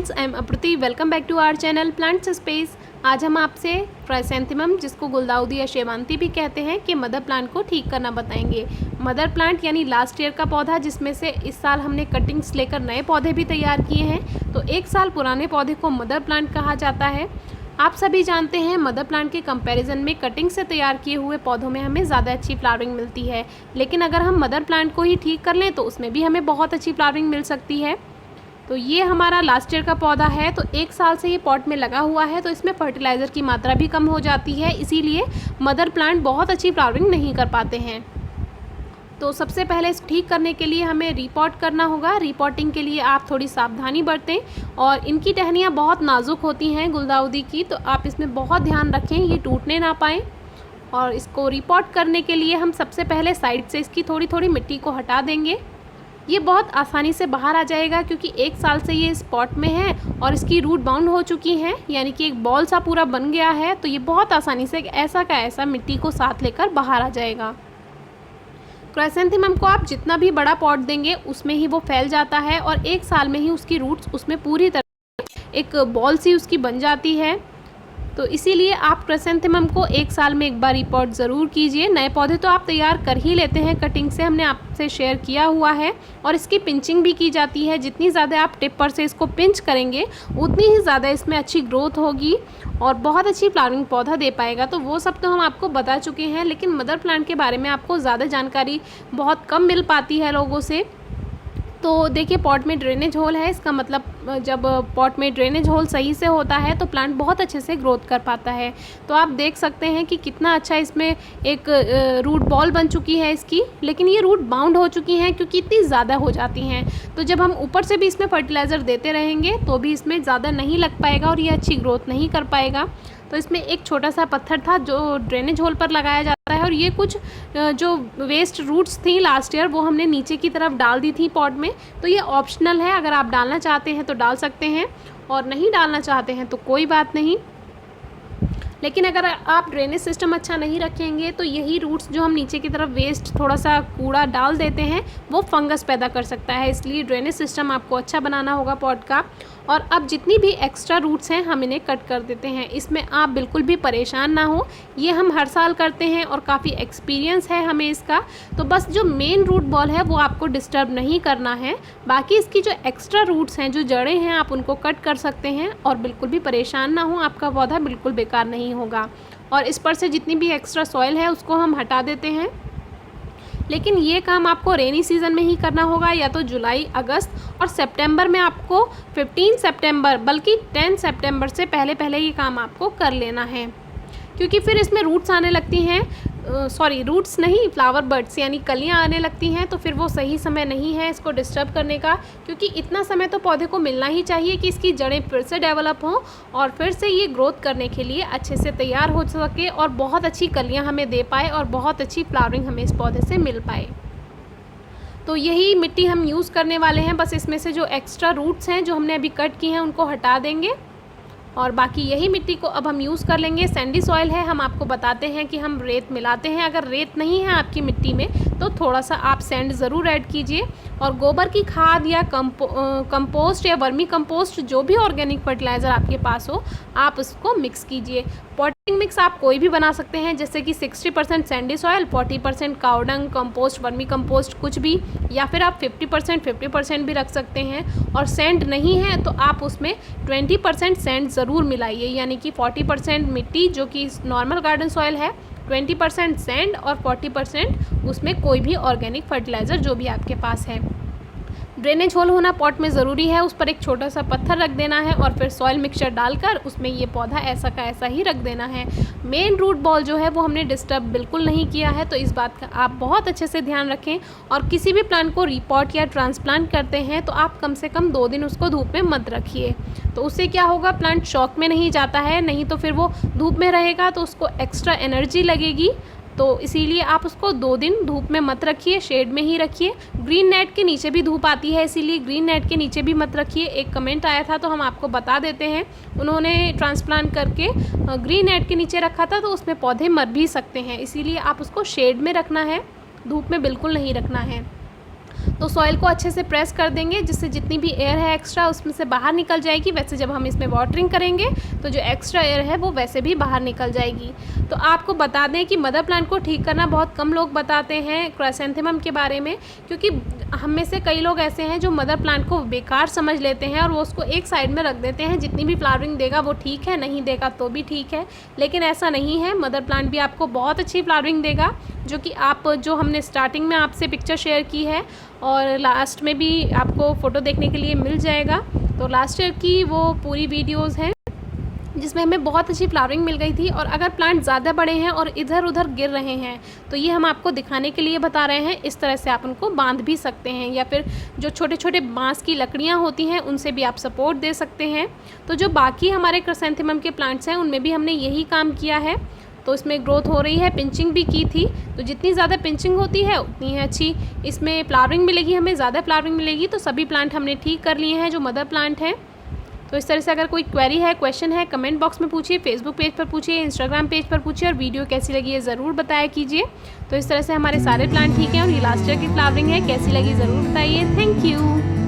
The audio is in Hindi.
Friends, I am Aprati. Welcome back to our channel plants space. आज हम आपसे क्राइसैंथेमम, जिसको गुलदाउदी या शेवांती भी कहते हैं, कि मदर प्लांट को ठीक करना बताएंगे। मदर प्लांट यानी लास्ट ईयर का पौधा, जिसमें से इस साल हमने कटिंग्स लेकर नए पौधे भी तैयार किए हैं। तो एक साल पुराने पौधे को मदर प्लांट कहा जाता है। आप सभी जानते हैं मदर प्लांट के कंपैरिजन में कटिंग से तैयार किए हुए पौधों में हमें ज़्यादा अच्छी फ्लावरिंग मिलती है, लेकिन अगर हम मदर प्लांट को ही ठीक कर लें तो उसमें भी हमें बहुत अच्छी फ्लावरिंग मिल सकती है। तो ये हमारा लास्ट ईयर का पौधा है, तो एक साल से ये पॉट में लगा हुआ है, तो इसमें फर्टिलाइज़र की मात्रा भी कम हो जाती है, इसीलिए मदर प्लांट बहुत अच्छी फ्लावरिंग नहीं कर पाते हैं। तो सबसे पहले इसको ठीक करने के लिए हमें रीपॉट करना होगा। रीपॉटिंग के लिए आप थोड़ी सावधानी बरतें, और इनकी टहनियाँ बहुत नाजुक होती हैं गुलदाउदी की, तो आप इसमें बहुत ध्यान रखें ये टूटने ना पाएँ। और इसको रीपॉट करने के लिए हम सबसे पहले साइड से इसकी थोड़ी थोड़ी मिट्टी को हटा देंगे। ये बहुत आसानी से बाहर आ जाएगा, क्योंकि एक साल से ये इस पॉट में है और इसकी रूट बाउंड हो चुकी हैं, यानी कि एक बॉल सा पूरा बन गया है। तो ये बहुत आसानी से ऐसा का ऐसा मिट्टी को साथ लेकर बाहर आ जाएगा। क्राइसैंथेमम को आप जितना भी बड़ा पॉट देंगे उसमें ही वो फैल जाता है, और एक साल में ही उसकी रूट्स उसमें पूरी तरह एक बॉल सी उसकी बन जाती है। तो इसीलिए आप क्राइसैंथेमम को एक साल में एक बार रिपोर्ट ज़रूर कीजिए। नए पौधे तो आप तैयार कर ही लेते हैं कटिंग से, हमने आपसे शेयर किया हुआ है, और इसकी पिंचिंग भी की जाती है। जितनी ज़्यादा आप टिपर से इसको पिंच करेंगे उतनी ही ज़्यादा इसमें अच्छी ग्रोथ होगी और बहुत अच्छी फ्लावरिंग पौधा दे पाएगा। तो वो सब तो हम आपको बता चुके हैं, लेकिन मदर प्लांट के बारे में आपको ज़्यादा जानकारी बहुत कम मिल पाती है लोगों से। तो देखिए, पॉट में ड्रेनेज होल है, इसका मतलब जब पॉट में ड्रेनेज होल सही से होता है तो प्लांट बहुत अच्छे से ग्रोथ कर पाता है। तो आप देख सकते हैं कि कितना अच्छा इसमें एक रूट बॉल बन चुकी है इसकी, लेकिन ये रूट बाउंड हो चुकी हैं क्योंकि इतनी ज़्यादा हो जाती हैं। तो जब हम ऊपर से भी इसमें फर्टिलाइज़र देते रहेंगे तो भी इसमें ज़्यादा नहीं लग पाएगा और ये अच्छी ग्रोथ नहीं कर पाएगा। तो इसमें एक छोटा सा पत्थर था जो ड्रेनेज होल पर लगाया जाता है, और ये कुछ जो वेस्ट रूट्स थी लास्ट ईयर वो हमने नीचे की तरफ डाल दी थी पॉट में। तो ये ऑप्शनल है, अगर आप डालना चाहते हैं तो डाल सकते हैं, और नहीं डालना चाहते हैं तो कोई बात नहीं। लेकिन अगर आप ड्रेनेज सिस्टम अच्छा नहीं रखेंगे तो यही रूट्स जो हम नीचे की तरफ वेस्ट थोड़ा सा कूड़ा डाल देते हैं वो फंगस पैदा कर सकता है, इसलिए ड्रेनेज सिस्टम आपको अच्छा बनाना होगा पॉट का। और अब जितनी भी एक्स्ट्रा रूट्स हैं हम इन्हें कट कर देते हैं, इसमें आप बिल्कुल भी परेशान ना हो। ये हम हर साल करते हैं और काफ़ी एक्सपीरियंस है हमें इसका। तो बस जो मेन रूट बॉल है वो आपको डिस्टर्ब नहीं करना है, बाकी इसकी जो एक्स्ट्रा रूट्स हैं, जो जड़ें हैं, आप उनको कट कर सकते हैं और बिल्कुल भी परेशान ना हो, आपका पौधा बिल्कुल बेकार नहीं होगा। और इस पर से जितनी भी एक्स्ट्रा सॉइल है उसको हम हटा देते हैं। लेकिन ये काम आपको रेनी सीज़न में ही करना होगा, या तो जुलाई, अगस्त और सितंबर में। आपको 15 सितंबर बल्कि 10 सितंबर से पहले पहले ये काम आपको कर लेना है, क्योंकि फिर इसमें रूट्स आने लगती हैं, रूट्स नहीं, फ्लावर बर्ड्स यानी कलियां आने लगती हैं। तो फिर वो सही समय नहीं है इसको डिस्टर्ब करने का, क्योंकि इतना समय तो पौधे को मिलना ही चाहिए कि इसकी जड़ें फिर से डेवलप हों और फिर से ये ग्रोथ करने के लिए अच्छे से तैयार हो सके और बहुत अच्छी कलियां हमें दे पाए और बहुत अच्छी फ्लावरिंग हमें इस पौधे से मिल पाए। तो यही मिट्टी हम यूज़ करने वाले हैं, बस इसमें से जो एक्स्ट्रा रूट्स हैं जो हमने अभी कट किए हैं उनको हटा देंगे, और बाकी यही मिट्टी को अब हम यूज़ कर लेंगे। सैंडी सॉइल है, हम आपको बताते हैं कि हम रेत मिलाते हैं। अगर रेत नहीं है आपकी मिट्टी में तो थोड़ा सा आप सैंड ज़रूर ऐड कीजिए, और गोबर की खाद या कंपोस्ट या वर्मी कंपोस्ट, जो भी ऑर्गेनिक फर्टिलाइज़र आपके पास हो, आप उसको मिक्स कीजिए। पॉटिंग मिक्स आप कोई भी बना सकते हैं, जैसे कि 60% Sandy soil, 40% cow dung, compost, vermi compost, कुछ भी, या फिर आप 50% भी रख सकते हैं। और सैंड नहीं है तो आप उसमें 20% सैंड ज़रूर मिलाइए, यानी कि 40% मिट्टी जो कि नॉर्मल गार्डन सॉइल है, 20% सैंड और 40% उसमें कोई भी ऑर्गेनिक फर्टिलाइज़र जो भी आपके पास है। ड्रेनेज होल होना पॉट में ज़रूरी है, उस पर एक छोटा सा पत्थर रख देना है और फिर सॉइल मिक्सचर डालकर उसमें ये पौधा ऐसा का ऐसा ही रख देना है। मेन रूट बॉल जो है वो हमने डिस्टर्ब बिल्कुल नहीं किया है, तो इस बात का आप बहुत अच्छे से ध्यान रखें। और किसी भी प्लांट को रिपॉट या ट्रांसप्लांट करते हैं तो आप कम से कम 2 दिन उसको धूप में मत रखिए। तो उससे क्या होगा, प्लांट शॉक में नहीं जाता है, नहीं तो फिर वो धूप में रहेगा तो उसको एक्स्ट्रा एनर्जी लगेगी। तो इसीलिए आप उसको 2 दिन धूप में मत रखिए, शेड में ही रखिए। ग्रीन नेट के नीचे भी धूप आती है, इसीलिए ग्रीन नेट के नीचे भी मत रखिए। एक कमेंट आया था तो हम आपको बता देते हैं, उन्होंने ट्रांसप्लांट करके ग्रीन नेट के नीचे रखा था, तो उसमें पौधे मर भी सकते हैं, इसीलिए आप उसको शेड में रखना है, धूप में बिल्कुल नहीं रखना है। तो सॉइल को अच्छे से प्रेस कर देंगे, जिससे जितनी भी एयर है एक्स्ट्रा उसमें से बाहर निकल जाएगी। वैसे जब हम इसमें वाटरिंग करेंगे तो जो एक्स्ट्रा एयर है वो वैसे भी बाहर निकल जाएगी। तो आपको बता दें कि मदर प्लांट को ठीक करना बहुत कम लोग बताते हैं क्राइसैंथेमम के बारे में, क्योंकि हम में से कई लोग ऐसे हैं जो मदर प्लांट को बेकार समझ लेते हैं और वो उसको एक साइड में रख देते हैं। जितनी भी फ्लावरिंग देगा वो ठीक है, नहीं देगा तो भी ठीक है, लेकिन ऐसा नहीं है। मदर प्लांट भी आपको बहुत अच्छी फ्लावरिंग देगा, जो कि आप जो हमने स्टार्टिंग में आपसे पिक्चर शेयर की है और लास्ट में भी आपको फ़ोटो देखने के लिए मिल जाएगा। तो लास्ट ईयर की वो पूरी वीडियोज़ हैं जिसमें हमें बहुत अच्छी फ्लावरिंग मिल गई थी। और अगर प्लांट ज़्यादा बड़े हैं और इधर उधर गिर रहे हैं तो ये हम आपको दिखाने के लिए बता रहे हैं। इस तरह से आप उनको बांध भी सकते हैं, या फिर जो छोटे छोटे बांस की लकड़ियाँ होती हैं उनसे भी आप सपोर्ट दे सकते हैं। तो जो बाकी हमारे क्राइसैंथेमम के प्लांट्स हैं उनमें भी हमने यही काम किया है। तो इसमें ग्रोथ हो रही है, पिंचिंग भी की थी। तो जितनी ज़्यादा पिंचिंग होती है उतनी है अच्छी इसमें फ्लावरिंग मिलेगी, हमें ज़्यादा फ्लावरिंग मिलेगी। तो सभी प्लांट हमने ठीक कर लिए हैं जो मदर प्लांट हैं। तो इस तरह से अगर कोई क्वेरी है, क्वेश्चन है, कमेंट बॉक्स में पूछिए, फेसबुक पेज पर पूछिए, इंस्टाग्राम पेज पर पूछिए, और वीडियो कैसी लगी है ज़रूर बताया कीजिए। तो इस तरह से हमारे सारे प्लांट ठीक हैं और ये लास्ट ईयर की फ्लावरिंग है, कैसी लगी ज़रूर बताइए। Thank you.